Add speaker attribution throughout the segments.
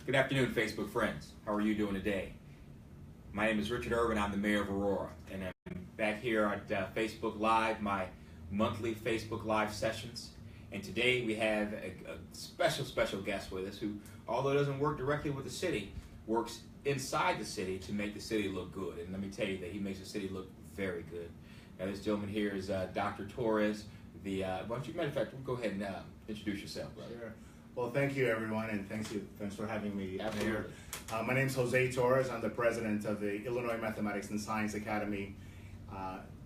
Speaker 1: Good afternoon, Facebook friends. How are you doing today? My name is Richard Irvin. I'm the mayor of Aurora, and I'm back here at Facebook Live, my monthly Facebook Live sessions. And today we have a special guest with us who, although doesn't work directly with the city, works inside the city to make the city look good. And let me tell you that he makes the city look very good. Now, this gentleman here is Dr. Torres. Why don't you, matter of fact, we'll go ahead and introduce yourself, brother.
Speaker 2: Sure. Well, thank you, everyone, and thanks for having me
Speaker 1: Absolutely.
Speaker 2: here. My name is José Torres. I'm the president of the Illinois Mathematics and Science Academy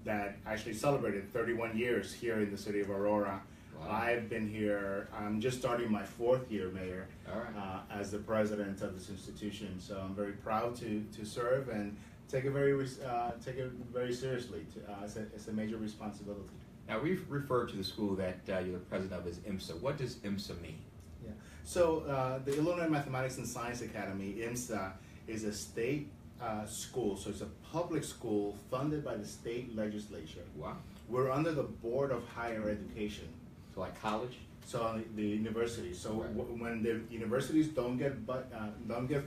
Speaker 2: that actually celebrated 31 years here in the city of Aurora.
Speaker 1: Wow.
Speaker 2: I've been here, I'm just starting my 4th year, Mayor,
Speaker 1: All right.
Speaker 2: as the president of this institution. So I'm very proud to serve and take it very seriously. It's a major responsibility.
Speaker 1: Now, we've referred to the school that you're the president of as IMSA. What does IMSA mean?
Speaker 2: Yeah. So the Illinois Mathematics and Science Academy, IMSA, is a state school. So it's a public school funded by the state legislature.
Speaker 1: Wow.
Speaker 2: We're under the Board of Higher Education.
Speaker 1: So like college?
Speaker 2: So the universities. So
Speaker 1: Right.
Speaker 2: When the universities don't get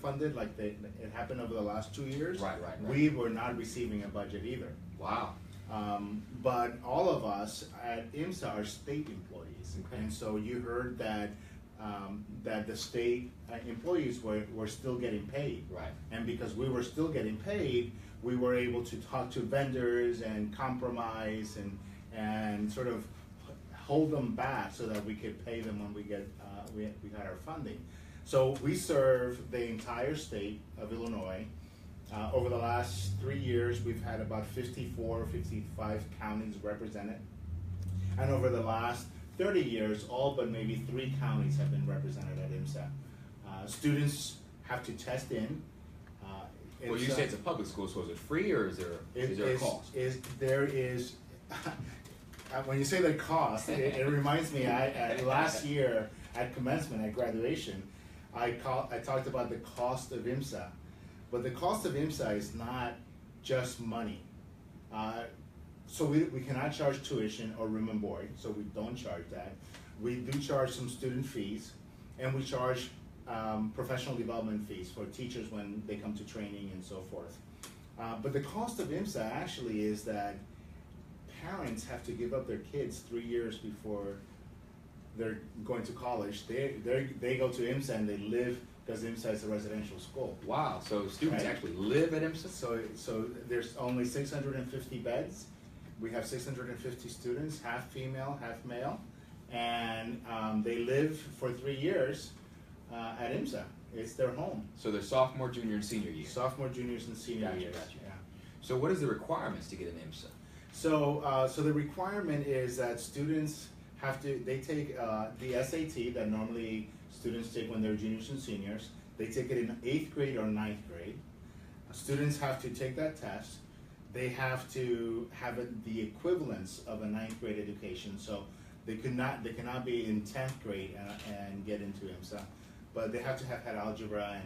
Speaker 2: funded, like it happened over the last 2 years,
Speaker 1: Right.
Speaker 2: we were not receiving a budget either.
Speaker 1: Wow.
Speaker 2: But all of us at IMSA are state employees,
Speaker 1: Okay.
Speaker 2: and so you heard that that the state employees were still getting paid,
Speaker 1: Right.
Speaker 2: and because we were still getting paid, we were able to talk to vendors and compromise and sort of hold them back so that we could pay them when we got our funding. So we serve the entire state of Illinois. Over the last 3 years, we've had about 54 or 55 counties represented. And over the last 30 years, all but maybe 3 counties have been represented at IMSA. Students have to test in.
Speaker 1: Well, you say it's a public school, so is it free or is there a cost?
Speaker 2: There is, when you say the cost, it reminds me, last year at commencement, at graduation, I talked about the cost of IMSA. But the cost of IMSA is not just money. So we cannot charge tuition or room and board, so we don't charge that. We do charge some student fees, and we charge professional development fees for teachers when they come to training and so forth. But the cost of IMSA actually is that parents have to give up their kids 3 years before they're going to college. They go to IMSA and they live, because IMSA is a residential school.
Speaker 1: Wow, so students
Speaker 2: Right.
Speaker 1: actually live at IMSA?
Speaker 2: So there's only 650 beds. We have 650 students, half female, half male, and they live for 3 years at IMSA. It's their home.
Speaker 1: So they're sophomore, junior, and senior year?
Speaker 2: Sophomore, juniors, and senior
Speaker 1: Gotcha,
Speaker 2: years.
Speaker 1: gotcha.
Speaker 2: Yeah.
Speaker 1: So what is the requirements to get an IMSA?
Speaker 2: So the requirement is that students they take the SAT that normally students take when they're juniors and seniors. They take it in 8th grade or 9th grade. Students have to take that test. They have to have the equivalence of a 9th grade education. So they cannot be in 10th grade and get into IMSA, but they have to have had algebra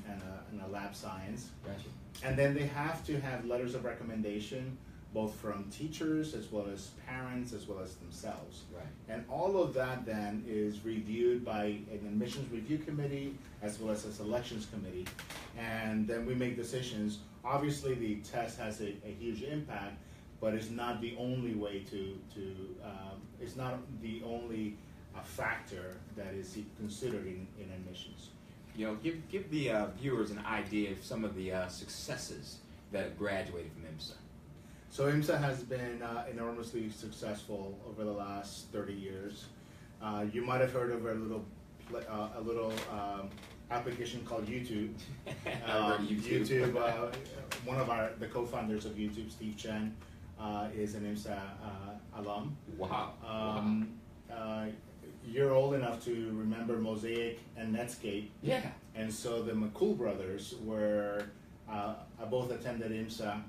Speaker 2: and a lab science.
Speaker 1: Gotcha.
Speaker 2: And then they have to have letters of recommendation, both from teachers as well as parents as well as themselves.
Speaker 1: Right.
Speaker 2: And all of that then is reviewed by an admissions review committee as well as a selections committee. And then we make decisions. Obviously the test has a huge impact, but it's not the only way it's not the only factor that is considered in admissions.
Speaker 1: You know, give the viewers an idea of some of the successes that have graduated from IMSA.
Speaker 2: So IMSA has been enormously successful over the last 30 years. You might have heard of a little application called YouTube. YouTube. One of the co-founders of YouTube, Steve Chen, is an IMSA alum.
Speaker 1: Wow.
Speaker 2: You're old enough to remember Mosaic and Netscape.
Speaker 1: Yeah.
Speaker 2: And so the McCool brothers both attended IMSA,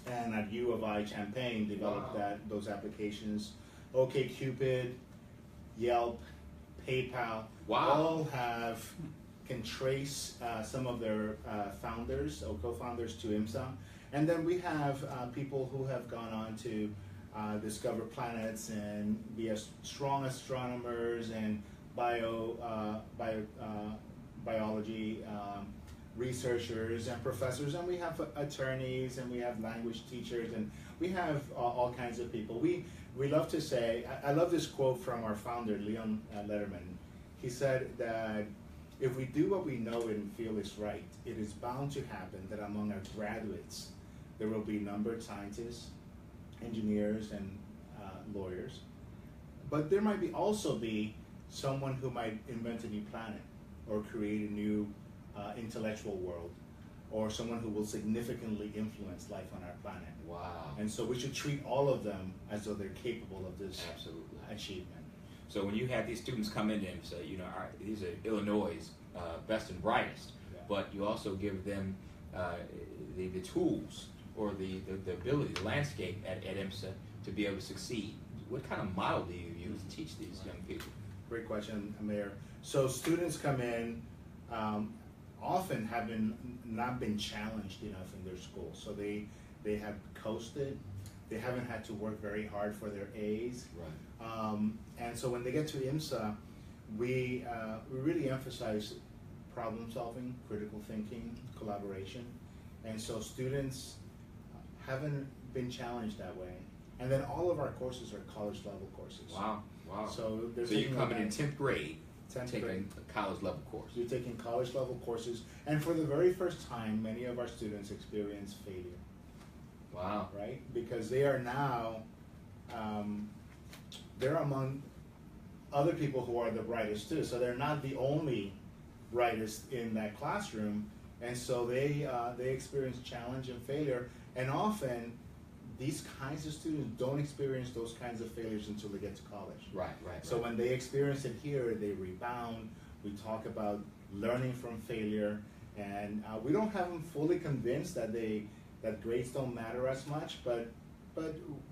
Speaker 2: and at U of I Champaign developed those applications. OkCupid, Yelp, PayPal, all can trace some of their founders or co-founders to IMSA. And then we have people who have gone on to discover planets and be as strong astronomers and biology researchers and professors, and we have attorneys, and we have language teachers, and we have all kinds of people. We love to say, I love this quote from our founder, Leon Letterman. He said that if we do what we know and feel is right, it is bound to happen that among our graduates, there will be numbered scientists, engineers, and lawyers. But there might also be someone who might invent a new planet or create a new intellectual world, or someone who will significantly influence life on our planet.
Speaker 1: Wow.
Speaker 2: And so we should treat all of them as though they're capable of this
Speaker 1: Absolutely.
Speaker 2: achievement.
Speaker 1: So when you have these students come in and say, you know, all right, these are Illinois' best and brightest,
Speaker 2: Yeah.
Speaker 1: but you also give them the tools or the ability, the landscape at IMSA to be able to succeed. What kind of model do you use to teach these young people?
Speaker 2: Great question, Mayor. So students come in, often have not been challenged enough in their school. So they have coasted, they haven't had to work very hard for their A's.
Speaker 1: Right.
Speaker 2: And so when they get to IMSA, we really emphasize problem solving, critical thinking, collaboration. And so students haven't been challenged that way. And then all of our courses are college level courses.
Speaker 1: Wow, wow.
Speaker 2: So
Speaker 1: you're coming in 10th grade,
Speaker 2: 10th
Speaker 1: taking
Speaker 2: grade.
Speaker 1: a college level course.
Speaker 2: You're taking college level courses, and for the very first time, many of our students experience failure.
Speaker 1: Wow.
Speaker 2: Right? Because they are now, they're among other people who are the brightest too. So they're not the only brightest in that classroom, and so they experience challenge and failure, and often these kinds of students don't experience those kinds of failures until they get to college.
Speaker 1: Right, right.
Speaker 2: So when they experience it here, they rebound. We talk about learning from failure, and we don't have them fully convinced that grades don't matter as much, but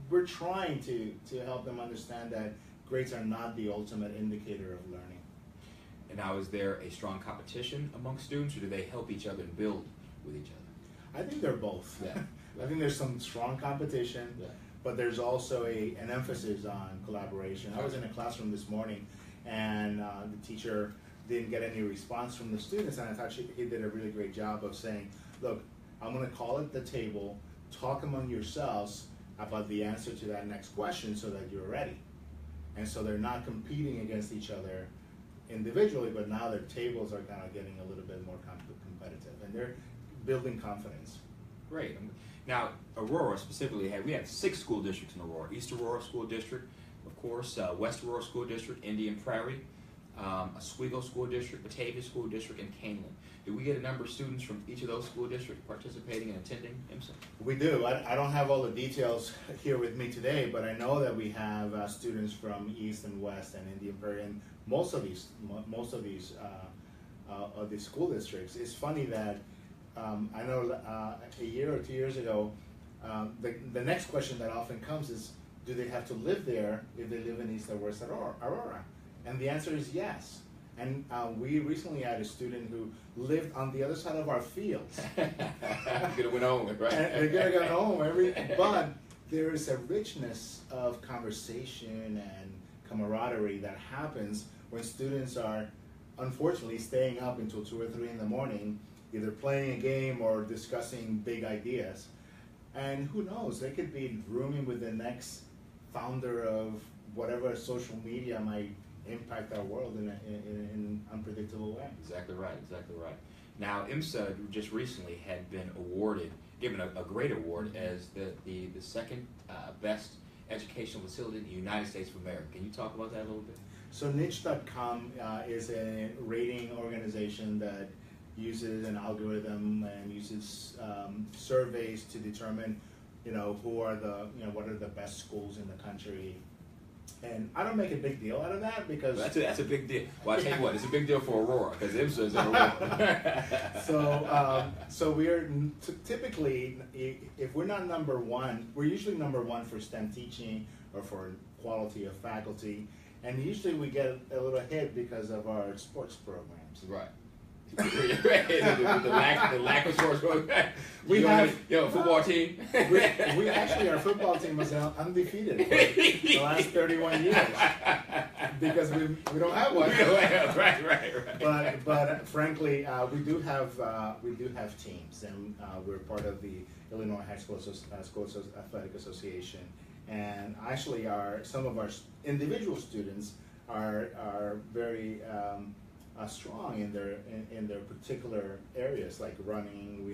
Speaker 2: we're trying to help them understand that grades are not the ultimate indicator of learning.
Speaker 1: And now, is there a strong competition among students, or do they help each other and build with each other?
Speaker 2: I think they're both.
Speaker 1: Yeah.
Speaker 2: I think there's some strong competition,
Speaker 1: Yeah.
Speaker 2: but there's also an emphasis on collaboration. I was in a classroom this morning, and the teacher didn't get any response from the students, and I thought he did a really great job of saying, look, I'm going to call at the table, talk among yourselves about the answer to that next question so that you're ready. And so they're not competing against each other individually, but now their tables are kind of getting a little bit more competitive, and they're building confidence.
Speaker 1: Great. Now, Aurora specifically, we have 6 school districts in Aurora. East Aurora School District, of course, West Aurora School District, Indian Prairie, Oswego School District, Batavia School District, and Canelan. Do we get a number of students from each of those school districts participating and attending IMSA?
Speaker 2: We do. I don't have all the details here with me today, but I know that we have students from East and West and Indian Prairie, and most of these school districts. It's funny that I know a year or 2 years ago, the next question that often comes is, do they have to live there if they live in East or West Aurora? And the answer is yes. And we recently had a student who lived on the other side of our fields.
Speaker 1: Could have went home, right?
Speaker 2: And they could have gone home, but there is a richness of conversation and camaraderie that happens when students are, unfortunately, staying up until 2 or 3 in the morning, either playing a game or discussing big ideas. And who knows, they could be rooming with the next founder of whatever social media might impact our world in an unpredictable way.
Speaker 1: Exactly right, exactly right. Now, IMSA just recently had been given a great award as the second best educational facility in the United States of America. Can you talk about that a little bit?
Speaker 2: So niche.com is a rating organization that uses an algorithm and uses surveys to determine, what are the best schools in the country. And I don't make a big deal out of that because
Speaker 1: that's a big deal. Well, I tell you what, it's a big deal for Aurora because IMSA is in Aurora.
Speaker 2: So we're typically, if we're not number one, we're usually number one for STEM teaching or for quality of faculty, and usually we get a little hit because of our sports programs.
Speaker 1: Right. the lack of sports.
Speaker 2: We have
Speaker 1: football team.
Speaker 2: we actually, our football team was undefeated for the last 31 years because we don't have one.
Speaker 1: Right.
Speaker 2: But frankly, we do have teams, and we're part of the Illinois High School Athletic Association, and actually some of our individual students are very strong in their particular areas, like running.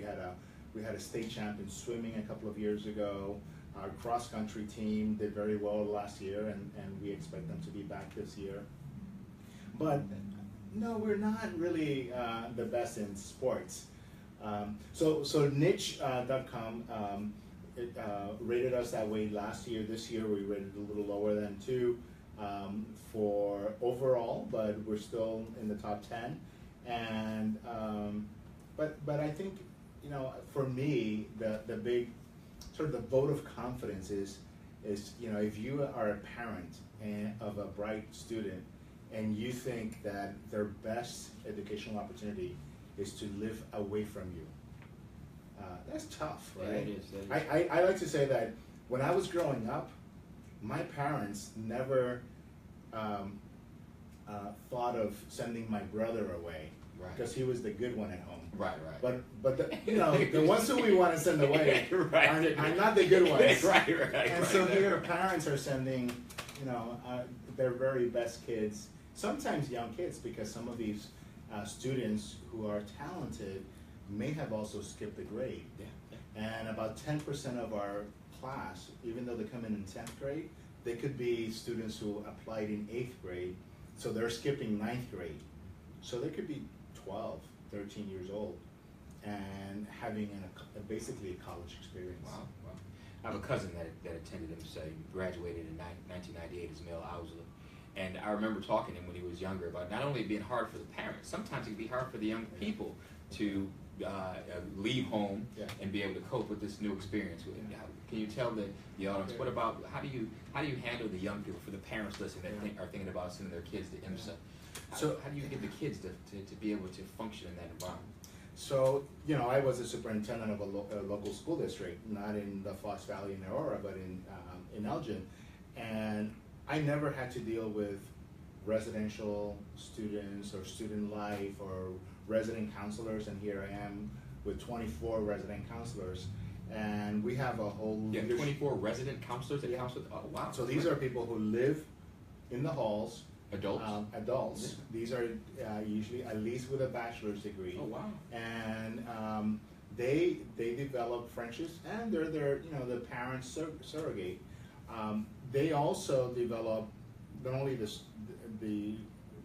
Speaker 2: We had a state champ in swimming a couple of years ago. Our cross country team did very well last year, and we expect them to be back this year. But no, we're not really the best in sports. So niche.com rated us that way last year. This year we rated a little lower than 2 for overall, but we're still in the top 10. And but I think, for me, the big sort of the vote of confidence is if you are a parent of a bright student and you think that their best educational opportunity is to live away from you, that's tough, right?
Speaker 1: Yeah, it is.
Speaker 2: I like to say that when I was growing up, my parents never thought of sending my brother away because he was the good one at home.
Speaker 1: Right.
Speaker 2: But the ones who we want to send away are not the good ones.
Speaker 1: Right.
Speaker 2: And so here, parents are sending, their very best kids, sometimes young kids, because some of these students who are talented may have also skipped a grade.
Speaker 1: Yeah.
Speaker 2: And about 10% of our class, even though they come in 10th grade, they could be students who applied in 8th grade, so they're skipping 9th grade. So they could be 12, 13 years old and having basically a college experience.
Speaker 1: Wow. I have a cousin that attended IMSA, graduated in 1998 as Mel Ausler. And I remember talking to him when he was younger about not only being hard for the parents, sometimes it can be hard for the young people to leave home and be able to cope with this new experience. Can you tell the audience, what about, how do you handle the young people, for the parents listening that are thinking about sending their kids to IMSA? So how do you get the kids to be able to function in that environment?
Speaker 2: So, I was a superintendent of a local school district, not in the Fox Valley in Aurora, but in Elgin. And I never had to deal with residential students or student life or resident counselors, and here I am with 24 resident counselors. And we have a whole...
Speaker 1: You have 24 resident counselors that counsel? Oh, wow.
Speaker 2: So these are people who live in the halls.
Speaker 1: Adults?
Speaker 2: Adults.
Speaker 1: Yeah.
Speaker 2: These are usually at least with a bachelor's degree.
Speaker 1: Oh, wow.
Speaker 2: And they develop friendships, and they're the parents surrogate. They also develop not only the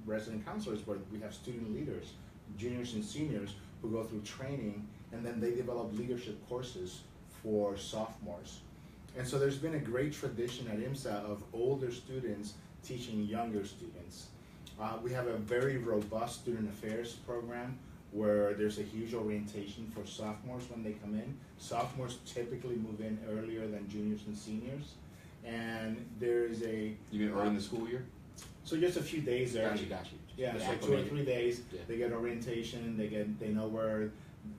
Speaker 2: resident counselors, but we have student leaders, juniors and seniors, who go through training, and then they develop leadership courses for sophomores. And so there's been a great tradition at IMSA of older students teaching younger students. We have a very robust student affairs program where there's a huge orientation for sophomores when they come in. Sophomores typically move in earlier than juniors and seniors. And there's a...
Speaker 1: You mean early in the school year?
Speaker 2: So just a few days early.
Speaker 1: Got you.
Speaker 2: Yeah, so 2 or 3 days, they get orientation, they know where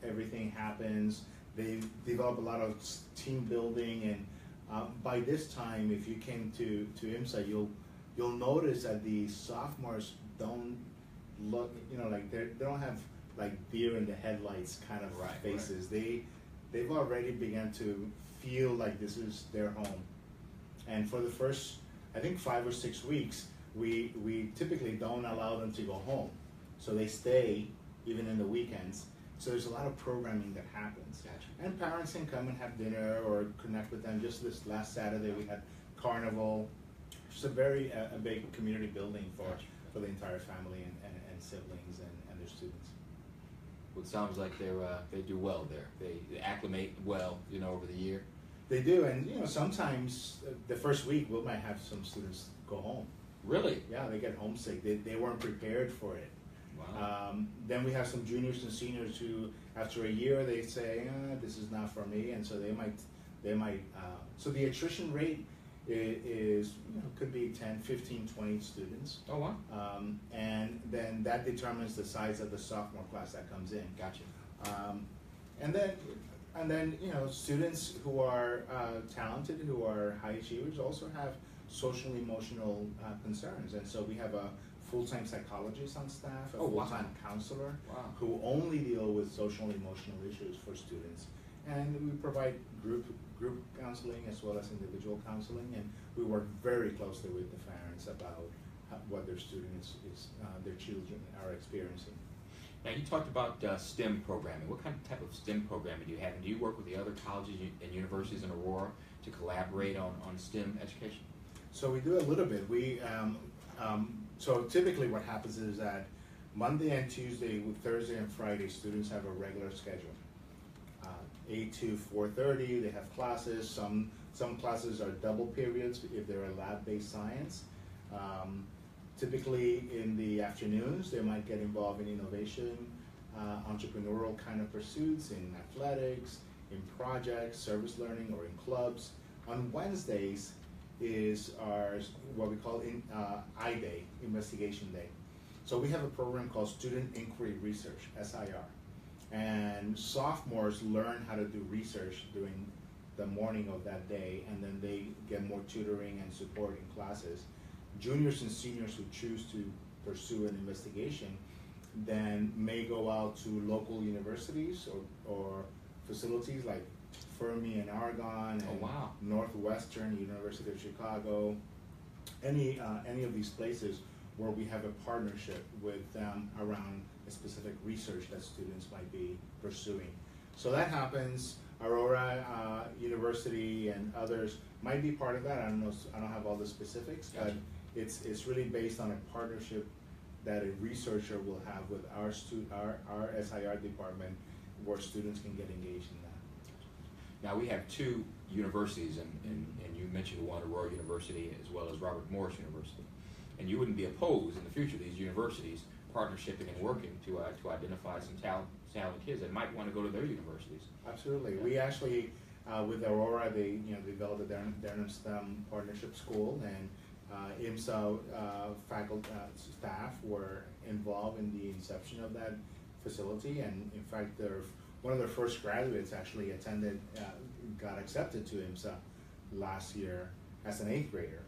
Speaker 2: everything happens, they develop a lot of team building, and by this time, if you came to IMSA, you'll notice that the sophomores don't look, like they don't have like deer in the headlights kind of faces. Right. They've already begun to feel like this is their home. And for the first, I think 5 or 6 weeks, we typically don't allow them to go home. So they stay even in the weekends. So there's a lot of programming that happens.
Speaker 1: Gotcha. And
Speaker 2: parents can come and have dinner or connect with them. Just this last Saturday we had carnival. It's a very big community building for the entire family and siblings and their students.
Speaker 1: Well, it sounds like they do well there. They acclimate well, over the year.
Speaker 2: They do, and sometimes the first week we might have some students go home.
Speaker 1: Really?
Speaker 2: Yeah, they get homesick. They weren't prepared for it.
Speaker 1: Wow.
Speaker 2: Then we have some juniors and seniors who, after a year, they say, "This is not for me," and so they might. So the attrition rate it is, could be 10, 15, 20 students.
Speaker 1: Oh, wow.
Speaker 2: And then that determines the size of the sophomore class that comes in.
Speaker 1: Gotcha.
Speaker 2: And then students who are talented, who are high achievers, also have social emotional concerns, and so we have a full-time psychologist on staff, a full-time counselor who only deal with social and emotional issues for students, and we provide group counseling as well as individual counseling, and we work very closely with the parents about what their students their children are experiencing.
Speaker 1: Now, you talked about STEM programming. What type of STEM programming do you have, and do you work with the other colleges and universities in Aurora to collaborate on STEM education?
Speaker 2: So we do a little bit. So typically what happens is that Monday and Tuesday, Thursday and Friday, students have a regular schedule. 8 to 4:30, they have classes. Some classes are double periods if they're a lab-based science. Typically in the afternoons, they might get involved in innovation, entrepreneurial kind of pursuits, in athletics, in projects, service learning, or in clubs. On Wednesdays is what we call I-Day, Investigation Day. So we have a program called Student Inquiry Research, SIR. And sophomores learn how to do research during the morning of that day, and then they get more tutoring and support in classes. Juniors and seniors who choose to pursue an investigation then may go out to local universities or facilities like Fermi and Argonne and Northwestern, University of Chicago, any of these places where we have a partnership with them around a specific research that students might be pursuing. So that happens. Aurora University and others might be part of that. I don't know. I don't have all the specifics, but it's really based on a partnership that a researcher will have with our SIR department, where students can get engaged in that.
Speaker 1: Now, we have two universities, and you mentioned one, Aurora University, as well as Robert Morris University. And you wouldn't be opposed in the future, these universities partnershiping and working to identify some talented kids that might want to go to their universities.
Speaker 2: Absolutely. We actually, with Aurora, they developed a Durham STEM partnership school, and IMSA faculty staff were involved in the inception of that facility, and in fact, one of their first graduates actually got accepted to IMSA last year as an 8th grader.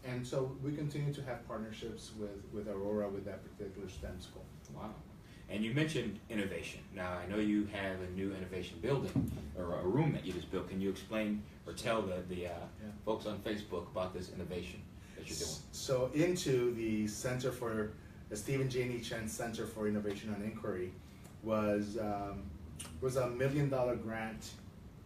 Speaker 2: And so we continue to have partnerships with Aurora with that particular STEM school.
Speaker 1: Wow. And you mentioned innovation. Now, I know you have a new innovation building, or a room that you just built. Can you explain or tell the folks on Facebook about this innovation that you're doing?
Speaker 2: So into the Stephen J. Chen Center for Innovation and Inquiry was a $1 million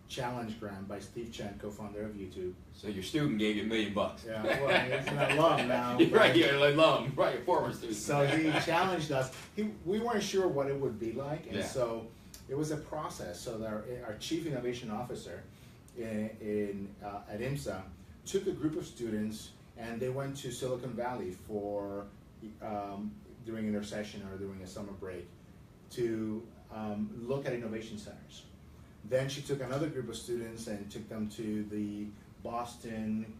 Speaker 2: challenge grant by Steve Chen, co-founder of YouTube.
Speaker 1: So your student gave you $1 million.
Speaker 2: Yeah, well, he's an alum now.
Speaker 1: Right, you're an alum, right, a former student.
Speaker 2: So he challenged us. We weren't sure what it would be like, and so it was a process. So our chief innovation officer at IMSA took a group of students, and they went to Silicon Valley for during intercession or during a summer break to look at innovation centers. Then she took another group of students and took them to the Boston,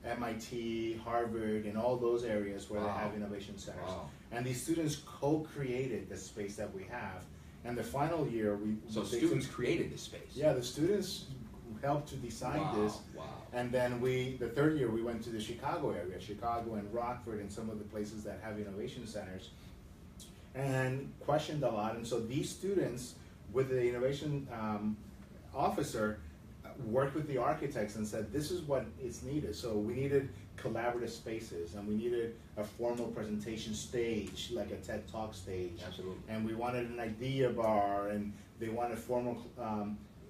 Speaker 2: MIT, Harvard, and all those areas where they have innovation centers. And these students co-created the space that we have. And the final year,
Speaker 1: students created this space.
Speaker 2: Yeah, the students helped to design this.
Speaker 1: Wow.
Speaker 2: And then the third year, we went to the Chicago area, Chicago and Rockford, and some of the places that have innovation centers, and questioned a lot. And so these students, with the innovation officer, worked with the architects and said, this is what is needed. So we needed collaborative spaces, and we needed a formal presentation stage, like a TED Talk stage.
Speaker 1: Absolutely.
Speaker 2: And we wanted an idea bar, and they wanted formal,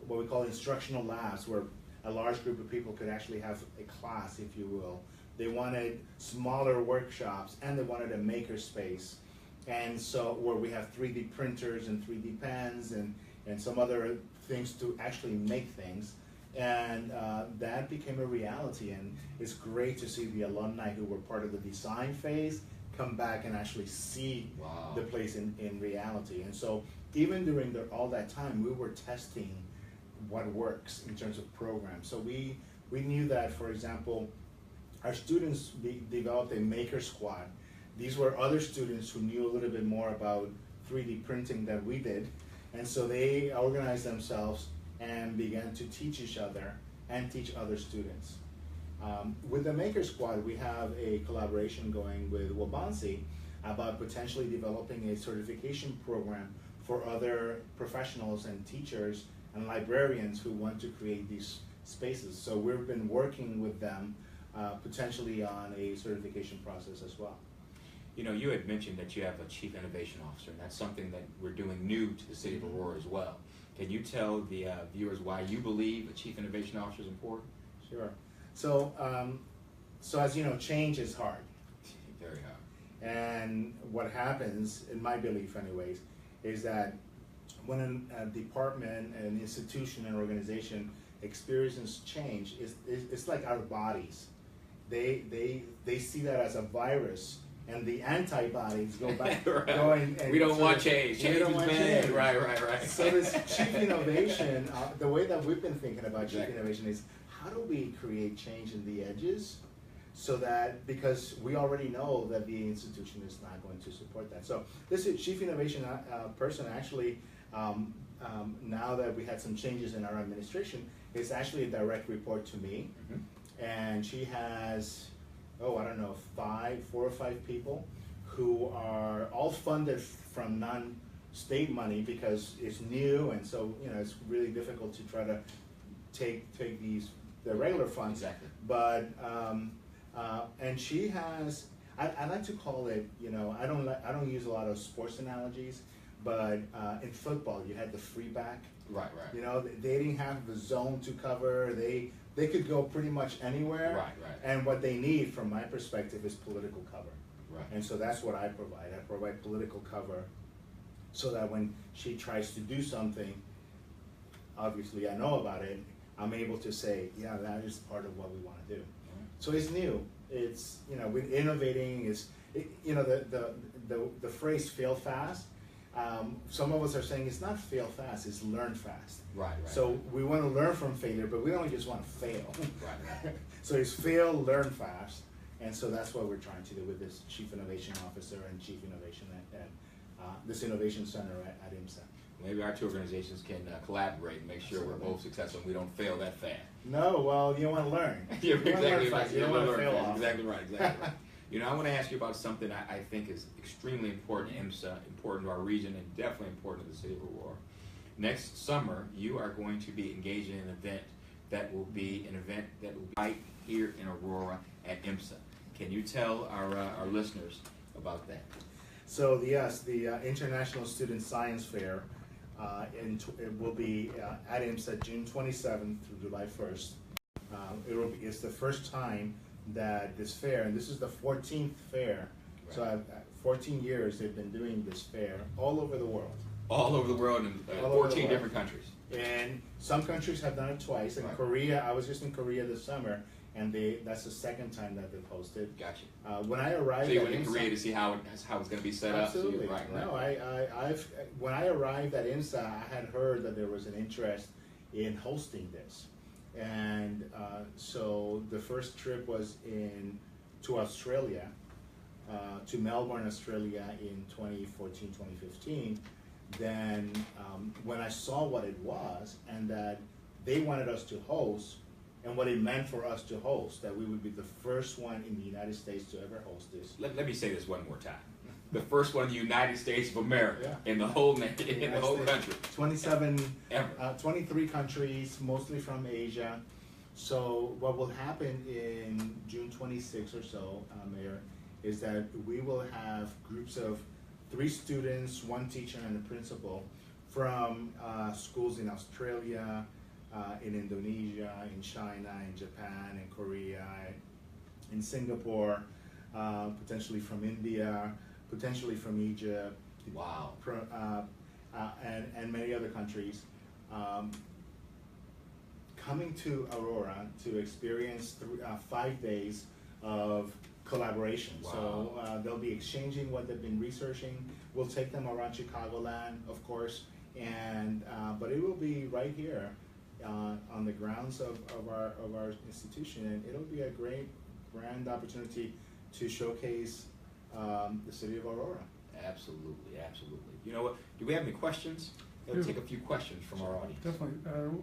Speaker 2: what we call instructional labs, where a large group of people could actually have a class, if you will. They wanted smaller workshops, and they wanted a maker space. And so where we have 3D printers and 3D pens and some other things to actually make things. And that became a reality, and it's great to see the alumni who were part of the design phase come back and actually see the place in reality. And so even during all that time, we were testing what works in terms of programs. So we we knew that, for example, our students developed a maker squad. These were other students who knew a little bit more about 3D printing than we did, and so they organized themselves and began to teach each other and teach other students. With the Maker Squad, we have a collaboration going with Wabansi about potentially developing a certification program for other professionals and teachers and librarians who want to create these spaces. So we've been working with them potentially on a certification process as well.
Speaker 1: You know, you had mentioned that you have a Chief Innovation Officer, and that's something that we're doing new to the city of Aurora as well. Can you tell the viewers why you believe a Chief Innovation Officer is important?
Speaker 2: Sure. So, so as you know, change is hard.
Speaker 1: Very hard.
Speaker 2: And what happens, in my belief anyways, is that when a department, an institution, an organization experiences change, it's like our bodies. They see that as a virus, and the antibodies go back.
Speaker 1: Right. We don't want change. Change is bad. Right.
Speaker 2: So this Chief Innovation, the way that we've been thinking about Chief Innovation is, how do we create change in the edges, so that, because we already know that the institution is not going to support that. So this Chief Innovation person actually, now that we had some changes in our administration, is actually a direct report to me. And she has, I don't know, 4 or 5 people who are all funded from non-state money because it's new, and so it's really difficult to try to take the regular funds.
Speaker 1: Exactly.
Speaker 2: But and she has, I like to call it, I don't use a lot of sports analogies, but in football you had the free back.
Speaker 1: Right.
Speaker 2: They didn't have the zone to cover. They could go pretty much anywhere.
Speaker 1: Right.
Speaker 2: And what they need, from my perspective, is political cover.
Speaker 1: Right.
Speaker 2: And so that's what I provide. I provide political cover so that when she tries to do something, obviously I know about it, I'm able to say, yeah, that is part of what we want to do. So it's new. It's, with innovating, the phrase fail fast. Some of us are saying it's not fail fast, it's learn fast.
Speaker 1: Right.
Speaker 2: So we want to learn from failure, but we don't just want to fail.
Speaker 1: Right.
Speaker 2: So it's fail, learn fast. And so that's what we're trying to do with this Chief Innovation Officer and Chief Innovation at this Innovation Center at IMSA.
Speaker 1: Maybe our two organizations can collaborate and make sure we're both successful and we don't fail that fast.
Speaker 2: No, well, you want to learn.
Speaker 1: You're exactly right.
Speaker 2: You don't want to fail off.
Speaker 1: Exactly right. I want to ask you about something I think is extremely important to IMSA, important to our region, and definitely important to the city of Aurora. Next summer, you are going to be engaging in an event that will be right here in Aurora at IMSA. Can you tell our listeners about that?
Speaker 2: So yes, the International Student Science Fair it will be at IMSA June 27th through July 1st. It's the first time that this fair, and this is the 14th fair, right. So 14 years they've been doing this fair all over the world.
Speaker 1: All over the world in 14 different countries.
Speaker 2: And some countries have done it twice. In Korea, I was just in Korea this summer, and that's the second time that they've hosted.
Speaker 1: Gotcha.
Speaker 2: When I arrived,
Speaker 1: so you went to Korea to see how it's going to be set
Speaker 2: absolutely.
Speaker 1: up. Absolutely.
Speaker 2: No, when I arrived at IMSA, I had heard that there was an interest in hosting this, and so the first trip was to Australia, to Melbourne, Australia in 2014, 2015. Then when I saw what it was and that they wanted us to host, and what it meant for us to host, that we would be the first one in the United States to ever host this.
Speaker 1: Let me say this one more time. The first one in the United States of America,
Speaker 2: yeah.
Speaker 1: in the whole country.
Speaker 2: 23 countries, mostly from Asia. So what will happen in June 26 or so, Mayor, is that we will have groups of 3 students, 1 teacher, and a principal from schools in Australia, in Indonesia, in China, in Japan, in Korea, in Singapore, potentially from India, potentially from Egypt.
Speaker 1: Wow.
Speaker 2: And many other countries. Coming to Aurora to experience 5 days of collaboration.
Speaker 1: Wow.
Speaker 2: So they'll be exchanging what they've been researching. We'll take them around Chicagoland, of course, and but it will be right here on the grounds of our institution, and it'll be a grand opportunity to showcase the city of Aurora.
Speaker 1: Absolutely, absolutely. You know what? Do we have any questions? We'll take a few questions from our audience.
Speaker 3: Definitely.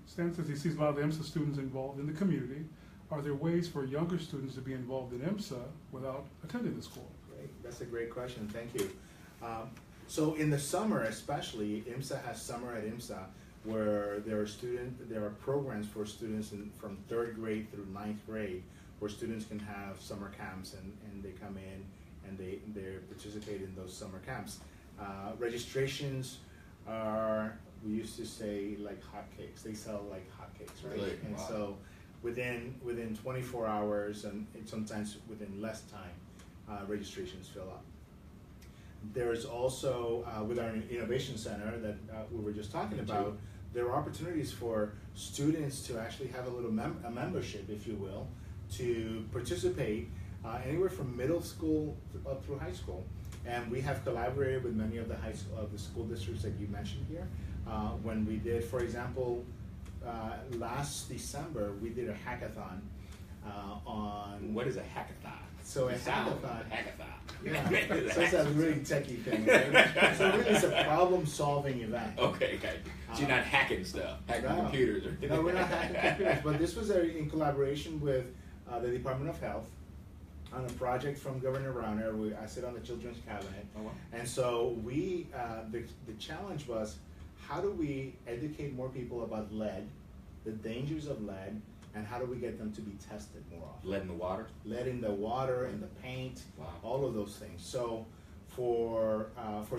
Speaker 3: Stan says he sees a lot of the IMSA students involved in the community. Are there ways for younger students to be involved in IMSA without attending the school?
Speaker 2: Great. That's a great question. Thank you. So in the summer, especially, IMSA has Summer at IMSA, where there are programs for students from 3rd grade through 9th grade, where students can have summer camps, and they come in and they participate in those summer camps. Registrations are, we used to say, like hotcakes. They sell like hotcakes, right?
Speaker 1: Really?
Speaker 2: And
Speaker 1: wow.
Speaker 2: so within 24 hours and sometimes within less time, registrations fill up. There's also, with our Innovation Center that we were just talking about, there are opportunities for students to actually have a little a membership, if you will, to participate anywhere from middle school up through high school. And we have collaborated with many of the school districts that you mentioned here. When we did, for example, last December, we did a hackathon on...
Speaker 1: What is a hackathon?
Speaker 2: So a hackathon. Yeah, so
Speaker 1: It's
Speaker 2: it's a really techie thing, right? So really it's a problem-solving event.
Speaker 1: Okay. So you're not hacking stuff, hacking
Speaker 2: No.
Speaker 1: computers, or
Speaker 2: No, we're not hacking computers, but this was in collaboration with the Department of Health on a project from Governor Rauner. I sit on the Children's Cabinet,
Speaker 1: Oh, wow.
Speaker 2: and so we the challenge was, how do we educate more people about lead, the dangers of lead, and how do we get them to be tested more often?
Speaker 1: Lead in the water?
Speaker 2: Lead in the water, in the paint,
Speaker 1: Wow.
Speaker 2: all of those things. So for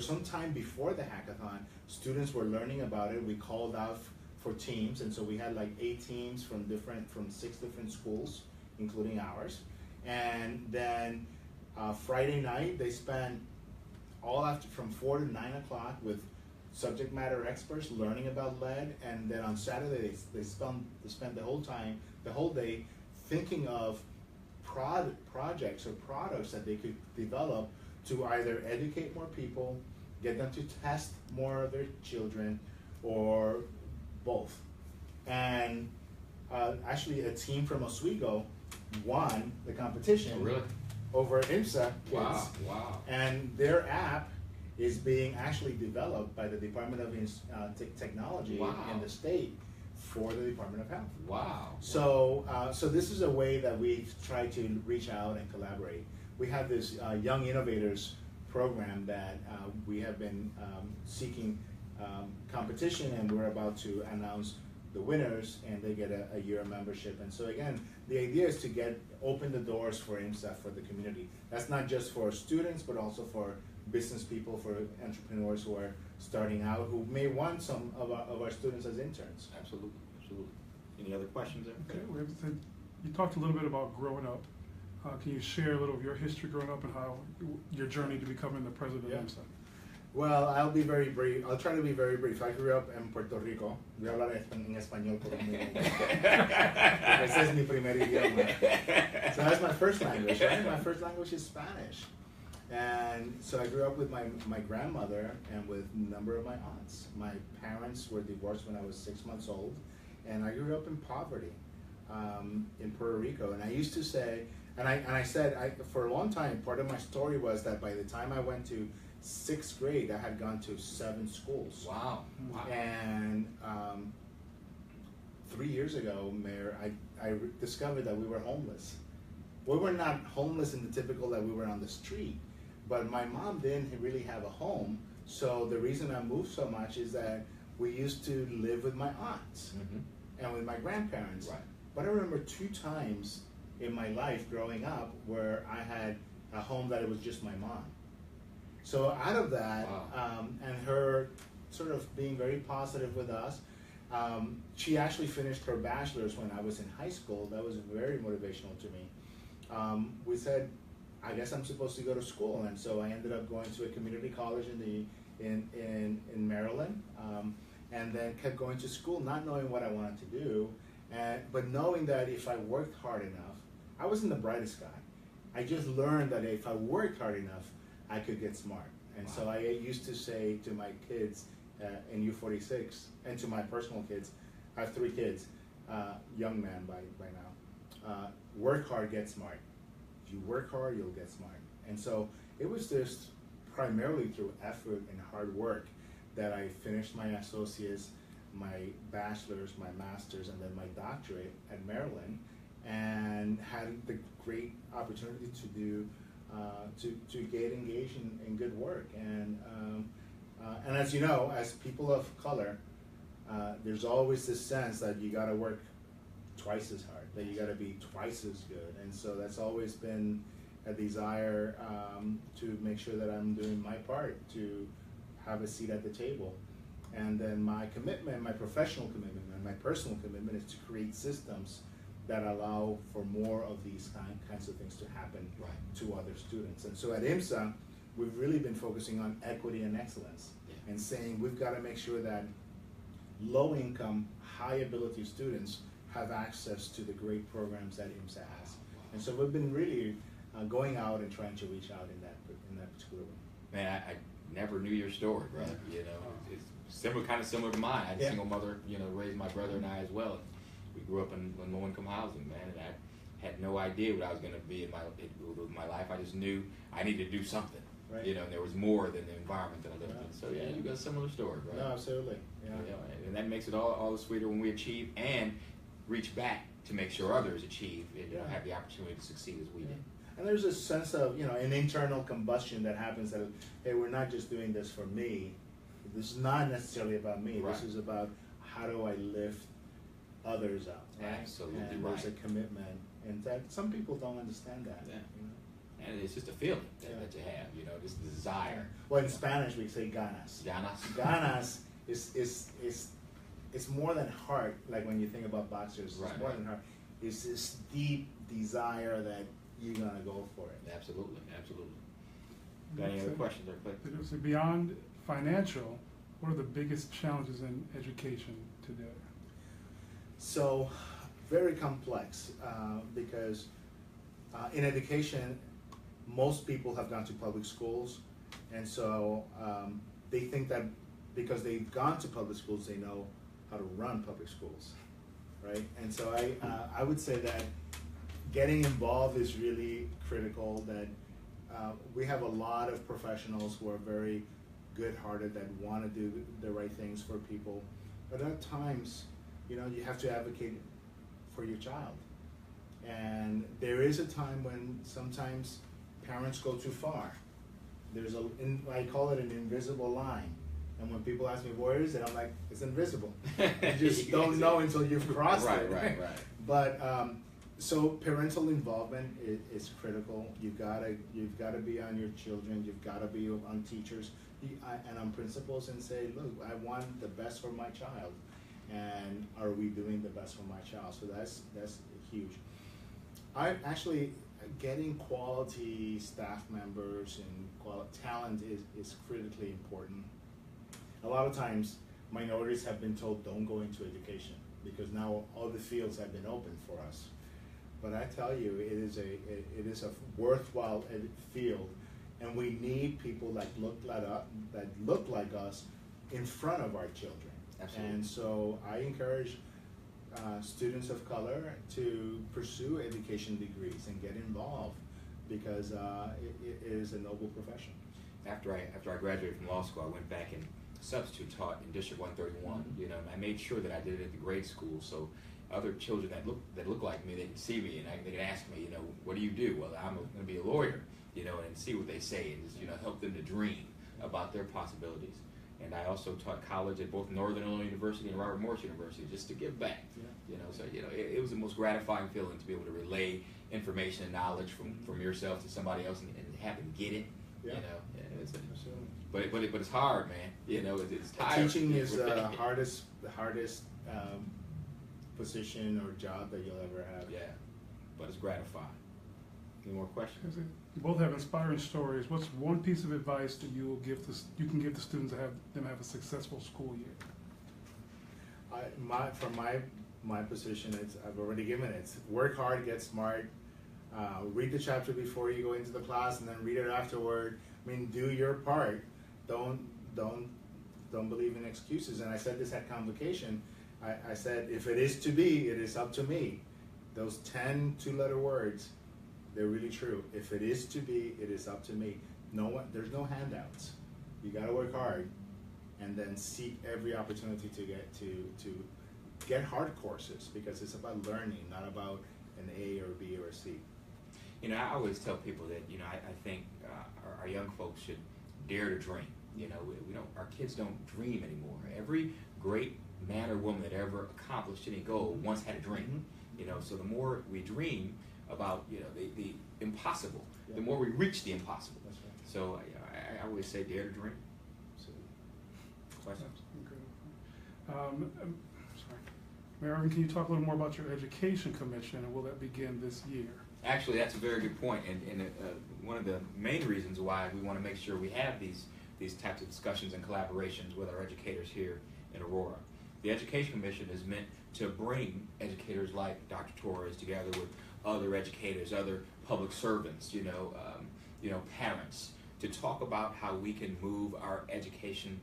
Speaker 2: some time before the hackathon, students were learning about it. We called out for teams, and so we had like 8 teams from 6 different schools, including ours. And then Friday night, they spent from 4 to 9 o'clock with subject matter experts learning about lead, and then on Saturday they spent the whole day thinking of projects or products that they could develop to either educate more people, get them to test more of their children, or both. And actually a team from Oswego won the competition.
Speaker 1: Oh, really?
Speaker 2: Over IMSA kids.
Speaker 1: Wow.
Speaker 2: And their app is being actually developed by the Department of Technology
Speaker 1: Wow.
Speaker 2: in the state for the Department of Health.
Speaker 1: Wow.
Speaker 2: So this is a way that we've tried to reach out and collaborate. We have this Young Innovators program that we have been seeking competition, and we're about to announce the winners, and they get a year membership. And so again, the idea is to open the doors for IMSA for the community. That's not just for students, but also for business people, for entrepreneurs who are starting out, who may want some of our students as interns.
Speaker 1: Absolutely. Any other questions there?
Speaker 3: Okay, you talked a little bit about growing up. Can you share a little of your history growing up and how your journey to becoming the president
Speaker 2: Yeah.
Speaker 3: of IMSA?
Speaker 2: Well, I'll be very brief. I'll try to be very brief. I grew up in Puerto Rico. Voy a hablar en español porque ese es mi primer idioma. So that's my first language, right? My first language is Spanish. And so I grew up with my grandmother and with a number of my aunts. My parents were divorced when I was 6 months old, and I grew up in poverty in Puerto Rico. And I used to say, and I said, for a long time, part of my story was that by the time I went to 6th grade, I had gone to 7 schools.
Speaker 1: Wow.
Speaker 2: And 3 years ago, Mayor, I discovered that we were homeless. We were not homeless in the typical that we were on the street, but my mom didn't really have a home. So the reason I moved so much is that we used to live with my aunts and with my grandparents.
Speaker 1: Right.
Speaker 2: But I remember 2 times in my life growing up where I had a home that it was just my mom. So out of that,
Speaker 1: Wow.
Speaker 2: and her sort of being very positive with us, she actually finished her bachelor's when I was in high school. That was very motivational to me. We said, I guess I'm supposed to go to school, and so I ended up going to a community college in Maryland, and then kept going to school, not knowing what I wanted to do, but knowing that if I worked hard enough, I wasn't the brightest guy. I just learned that if I worked hard enough, I could get smart. And so I used to say to my kids in U-46, and to my personal kids, I have 3 kids, young man by now. Work hard, get smart. If you work hard, you'll get smart. And so it was just primarily through effort and hard work that I finished my associates, my bachelor's, my master's, and then my doctorate at Maryland, and had the great opportunity to do to get engaged in good work. And as you know, as people of color, there's always this sense that you got to work twice as hard, that you got to be twice as good, and so that's always been a desire to make sure that I'm doing my part to have a seat at the table. And then my commitment, my professional commitment, and my personal commitment is to create systems that allow for more of these kinds of things to happen to other students. And so at IMSA, we've really been focusing on equity and excellence, and saying we've got to make sure that low-income, high-ability students have access to the great programs that IMSA has. And so we've been really going out and trying to reach out in that particular way.
Speaker 1: Man, I never knew your story, brother. You know, it's kind of similar to mine. I had a single mother, you know, raised my brother and I as well. We grew up in low-income housing, man, and I had no idea what I was going to be in my life. I just knew I needed to do something.
Speaker 2: Right.
Speaker 1: You know, and there was more than the environment that I lived in. So yeah, you got a similar story, right?
Speaker 2: No, absolutely. Yeah.
Speaker 1: You know, and that makes it all the sweeter when we achieve and reach back to make sure others achieve and have the opportunity to succeed as we did.
Speaker 2: And there's a sense of, you know, an internal combustion that happens that, hey, we're not just doing this for me. This is not necessarily about me.
Speaker 1: Right.
Speaker 2: This is about how do I lift others up. Right?
Speaker 1: Absolutely
Speaker 2: and
Speaker 1: right.
Speaker 2: There's a commitment, and that some people don't understand that.
Speaker 1: Yeah.
Speaker 2: You know?
Speaker 1: And it's just a feeling that you have, you know, this desire.
Speaker 2: Well, in Spanish we say ganas.
Speaker 1: Ganas.
Speaker 2: Ganas it's more than heart. Like when you think about boxers, it's more than heart. It's this deep desire that you're gonna go for it.
Speaker 1: Absolutely, absolutely. Got any other questions there, Clay?
Speaker 3: So beyond financial, what are the biggest challenges in education today?
Speaker 2: So, very complex because in education, most people have gone to public schools, and so they think that because they've gone to public schools, they know how to run public schools, right? And so I would say that getting involved is really critical. That we have a lot of professionals who are very good-hearted that want to do the right things for people, but at times, you know, you have to advocate for your child. And there is a time when sometimes parents go too far. There's I call it an invisible line. And when people ask me, where is it? I'm like, it's invisible. You just don't know until you've crossed it.
Speaker 1: Right.
Speaker 2: But, so parental involvement is critical. You've got to be on your children. You've got to be on teachers and on principals and say, look, I want the best for my child. And are we doing the best for my child? So that's huge. Getting quality staff members and talent is critically important. A lot of times, minorities have been told don't go into education because now all the fields have been opened for us. But I tell you, it is a worthwhile field, and we need people that look like us in front of our children. Absolutely. And so I encourage students of color to pursue education degrees and get involved because it is a noble profession.
Speaker 1: After I graduated from law school, I went back and substitute taught in District 131. You know, I made sure that I did it at the grade school, so other children that look like me, they could see me and they could ask me, you know, what do you do? Well, I'm going to be a lawyer, you know, and see what they say and just, you know, help them to dream about their possibilities. And I also taught college at both Northern Illinois University and Robert Morris University just to give back. You know, so you know, it was the most gratifying feeling to be able to relay information and knowledge from yourself to somebody else and have them get it. You know, but it's hard, man. You know, it's tiring.
Speaker 2: Teaching is the hardest position or job that you'll ever have.
Speaker 1: Yeah, but it's gratifying. Any more questions?
Speaker 3: You both have inspiring stories. What's one piece of advice that you can give the students to have them have a successful school year?
Speaker 2: From my position, I've already given it. Work hard, get smart. Read the chapter before you go into the class, and then read it afterward. I mean, do your part. Don't believe in excuses. And I said this at convocation. I said, if it is to be, it is up to me. Those 10 two-letter words, they're really true. If it is to be, it is up to me. There's no handouts. You got to work hard, and then seek every opportunity to get hard courses, because it's about learning, not about an A or B or C.
Speaker 1: You know, I always tell people that, you know, I think our young folks should dare to dream. You know, we don't, our kids don't dream anymore. Every great man or woman that ever accomplished any goal once had a dream. You know, so the more we dream about, you know, the impossible, the more we reach the impossible.
Speaker 2: That's right.
Speaker 1: So I always say dare to dream. So, questions?
Speaker 3: Sorry. Mayor Irvin, can you talk a little more about your education commission, and will that begin this year?
Speaker 1: Actually, that's a very good point, and one of the main reasons why we want to make sure we have these types of discussions and collaborations with our educators here in Aurora. The Education Commission is meant to bring educators like Dr. Torres together with other educators, other public servants, you know, parents, to talk about how we can move our educational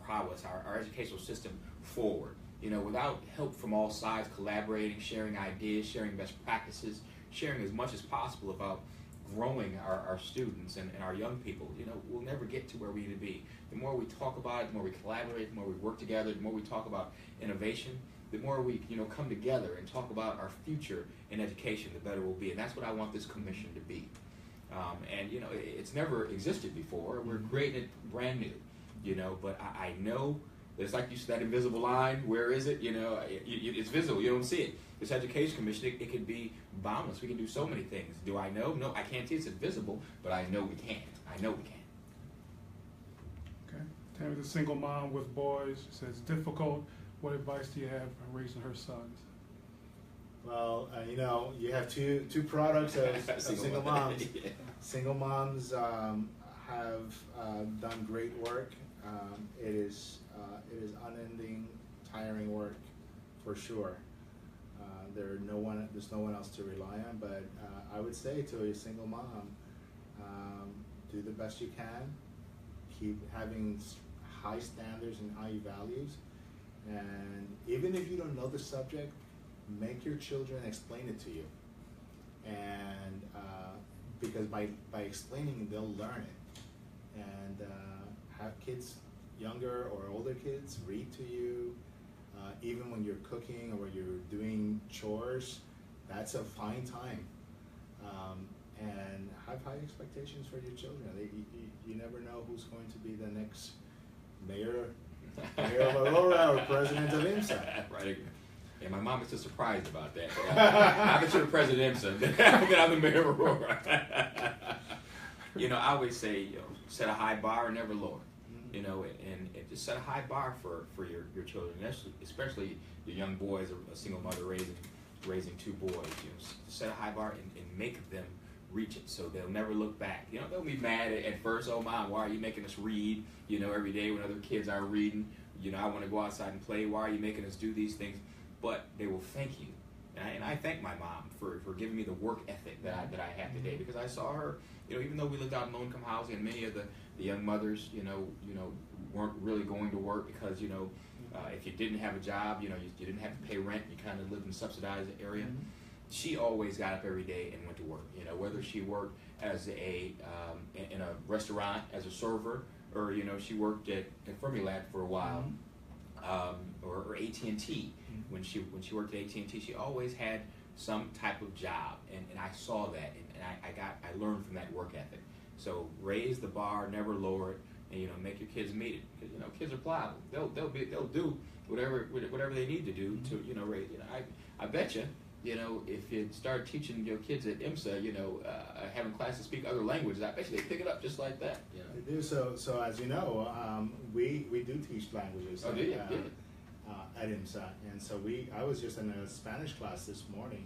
Speaker 1: prowess, our educational system forward. You know, without help from all sides, collaborating, sharing ideas, sharing best practices, sharing as much as possible about growing our students and our young people, you know, we'll never get to where we need to be. The more we talk about it, the more we collaborate, the more we work together, the more we talk about innovation, the more we, you know, come together and talk about our future in education, the better we'll be. And that's what I want this commission to be. And, you know, it's never existed before. We're creating it brand new, you know, but I know it's like you said, that invisible line. Where is it? You know, it's visible. You don't see it. This Education Commission, it can be boundless. We can do so many things. Do I know? No, I can't see it's invisible, but I know we can. I know we can.
Speaker 3: Okay. Tammy's a single mom with boys. She says it's difficult. What advice do you have for raising her sons?
Speaker 2: Well, you know, you have two products of single moms.
Speaker 1: Yeah.
Speaker 2: Single moms have done great work. It is unending, tiring work, for sure. There's no one else to rely on. But I would say to a single mom, do the best you can. Keep having high standards and high values. And even if you don't know the subject, make your children explain it to you. And because by explaining, they'll learn it. And have kids, younger or older kids, read to you. Even when you're cooking or when you're doing chores, that's a fine time. And have high expectations for your children. You never know who's going to be the next mayor of Aurora or president of IMSA.
Speaker 1: Right. Yeah, my mom is just surprised about that. Now that you're the president of IMSA, then I'm the mayor of Aurora. You know, I always say, you know, set a high bar and never lower. You know, and just set a high bar for your children, especially your young boys, a single mother raising two boys. You know, set a high bar and make them reach it, so they'll never look back. You know, they'll be mad at first. Oh, Mom, why are you making us read? You know, every day when other kids are reading. You know, I want to go outside and play. Why are you making us do these things? But they will thank you, and I thank my mom for giving me the work ethic that I have today, because I saw her. You know, even though we lived out in low-income housing, and many of the young mothers, you know, weren't really going to work because, you know, if you didn't have a job, you know, you didn't have to pay rent. You kind of lived in a subsidized area. She always got up every day and went to work. You know, whether she worked as in a restaurant as a server, or, you know, she worked at Fermilab for a while, or AT&T. When she worked at AT&T, she always had some type of job, and I saw that, and I learned from that work ethic. So raise the bar, never lower it, and, you know, make your kids meet it. Because, you know, kids are pliable. They'll do whatever they need to do to, you know, raise. You know, I bet you know, if you start teaching your kids at IMSA, you know, having classes speak other languages, I bet you they pick it up just like that. You know?
Speaker 2: They do. So as you know, we do teach languages.
Speaker 1: Oh, do you?
Speaker 2: At IMSA, and so I was just in a Spanish class this morning.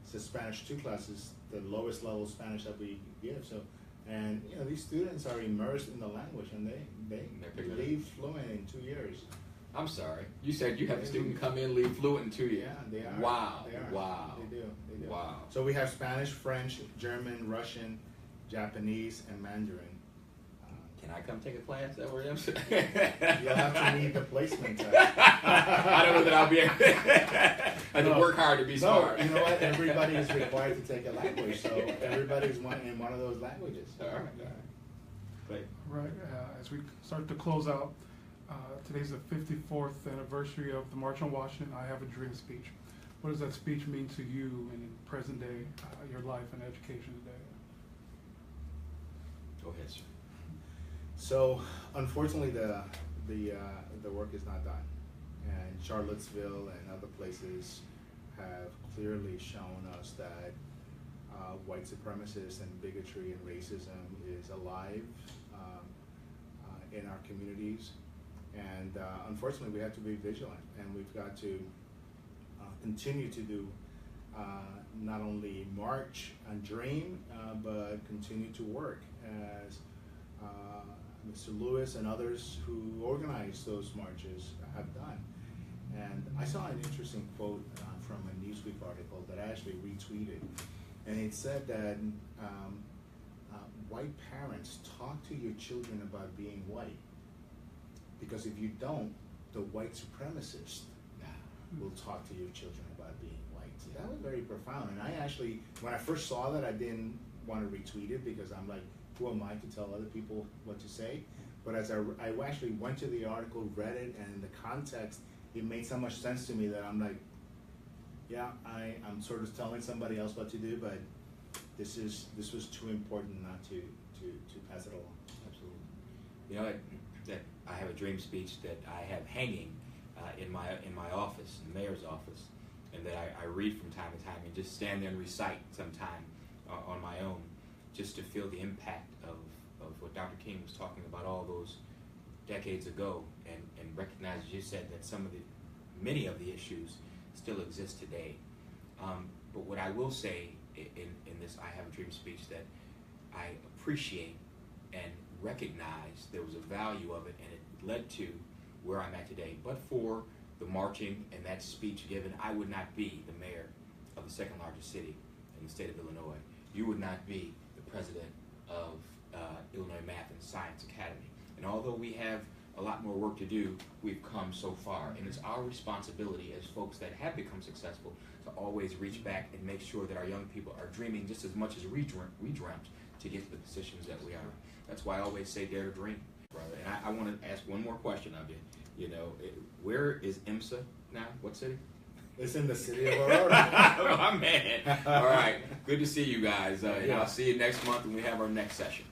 Speaker 2: It's a Spanish 2 classes, the lowest level Spanish that we give. So, and you know, these students are immersed in the language, and they leave fluent in 2 years.
Speaker 1: I'm sorry. You said you have a student come in, leave fluent in 2 years.
Speaker 2: Yeah, they are.
Speaker 1: Wow.
Speaker 2: They are.
Speaker 1: Wow.
Speaker 2: They do.
Speaker 1: Wow.
Speaker 2: So we have Spanish, French, German, Russian, Japanese, and Mandarin.
Speaker 1: can I come take a class at IMSA?
Speaker 2: You'll have to meet the placement test.
Speaker 1: I don't know that I'll be able I have to work hard to be smart.
Speaker 2: No, you know what? Everybody is required to take a language, so everybody's in one of those languages.
Speaker 1: All right. Great.
Speaker 3: Right, as we start to close out, today's the 54th anniversary of the March on Washington, I Have a Dream speech. What does that speech mean to you in present day, your life and education today?
Speaker 1: Go ahead, sir.
Speaker 2: So, unfortunately, the work is not done, and Charlottesville and other places have clearly shown us that white supremacists and bigotry and racism is alive in our communities, and unfortunately, we have to be vigilant, and we've got to continue to do not only march and dream, but continue to work as Mr. Lewis and others who organized those marches have done. And I saw an interesting quote from a Newsweek article that I actually retweeted, and it said that white parents talk to your children about being white, because if you don't, the white supremacist will talk to your children about being white. So that was very profound, and I actually, when I first saw that, I didn't want to retweet it because I'm like, who am I to tell other people what to say? But as I actually went to the article, read it, and in the context, it made so much sense to me that I'm like, yeah, I'm sort of telling somebody else what to do, but this was too important not to pass it along.
Speaker 1: Absolutely. You know, that I have a dream speech that I have hanging in my office, in the mayor's office, and that I read from time to time and just stand there and recite sometime on my own, just to feel the impact of what Dr. King was talking about all those decades ago, and recognize, as you said, that many of the issues still exist today. But what I will say in this I Have a Dream speech, that I appreciate and recognize there was a value of it, and it led to where I'm at today. But for the marching and that speech given, I would not be the mayor of the second largest city in the state of Illinois. You would not be the president of Illinois Math and Science Academy. And although we have a lot more work to do, we've come so far. And it's our responsibility as folks that have become successful to always reach back and make sure that our young people are dreaming just as much as we dreamt to get to the positions that we are. That's why I always say dare to dream, brother. And I want to ask one more question of you. You know, where is IMSA now? What city?
Speaker 2: It's in the city of Aurora.
Speaker 1: Oh, man. All right. Good to see you guys. And I'll see you next month when we have our next session.